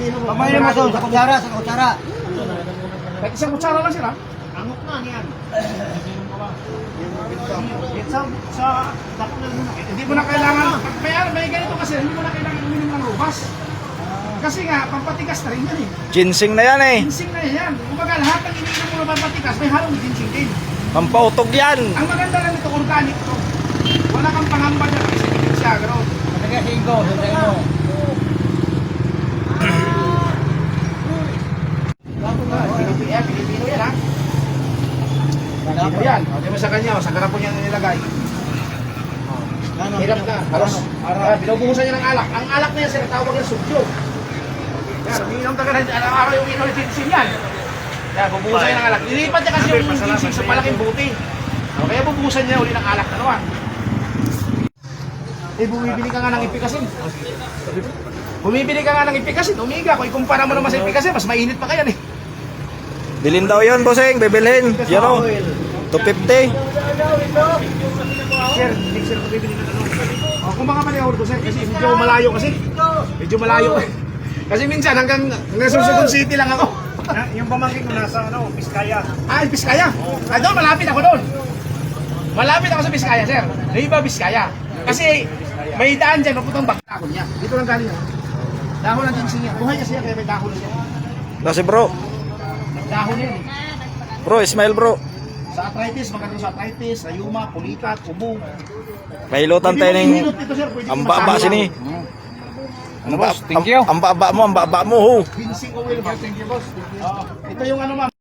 Pamayin mo sa kutsara, sa kutsara. Kahit isang kutsara lang sila. Angok na niyan. Sa dako na muna. Hindi mo na kailangan, may ganito kasi, hindi mo na kailangan uminom ng rubas. Kasi nga, pampatigas na rin yan eh. Ginseng na yan eh. Ginseng na yan. Kumbaga lahat ng ininom mo na pampatigas, may halong ginseng din. Pampautog yan. Ang maganda lang ito, organic to. Wala kang pangamba dyan kasi hindi siya, gano'n. Nagkasingo, sundin mo. Pilipino yan ha. Pilipino yan. O, di mo sa kanya, sa garapon niya nilagay. Hirap ka. Halos. Binubuhusan niya ng alak. Ang alak na yan, sir, tawag yan subyo. Yan, umiinom ka rin. Araw-araw yung umiinom ng ginseng yan. Yan, bubuhusan niya ng alak. Lilipat niya kasi yung ginseng sa malaking buti. O, kaya bubuhusan niya uli ng alak na naman. Eh, bumibili ka nga ng ipikasin. Bumibili ka nga ng ipikasin. Umiga, kung ikumpara mo naman sa ipikasin, mas mainit pa kaya eh. Bilhin daw yun, bossing. Bibilhin. Yan o. 250. Sir, hindi sir bibili ng ano. O, kung baka mali ako sir, kasi medyo malayo kasi. Medyo malayo eh. Kasi minsan hanggang Sursogon City lang ako. Yung pamangkin ko nasa ano, Biskaya. Ah, Biskaya. Ah, doon, malapit ako doon. Malapit ako sa Biskaya, sir. Riba Biskaya. Kasi may daan dyan, mapuntang bakakon niya. Dito lang galing ako. Dahon ng ginseng niya. Buhay kasi yan, kaya may dahon na siya. Kasi bro. Dahon yan eh. Bro, smile bro. Sa arthritis, maganda sa arthritis, sa yuma, pulikat, ubo. Pahilutan tayo ng Hilot dito, sir. Pwede ang yung baba masahe sini. lang. Ang baba mo, ang baba mo ho. Ginseng oil, boss. Thank you, boss. Ito yung ano, ma'am.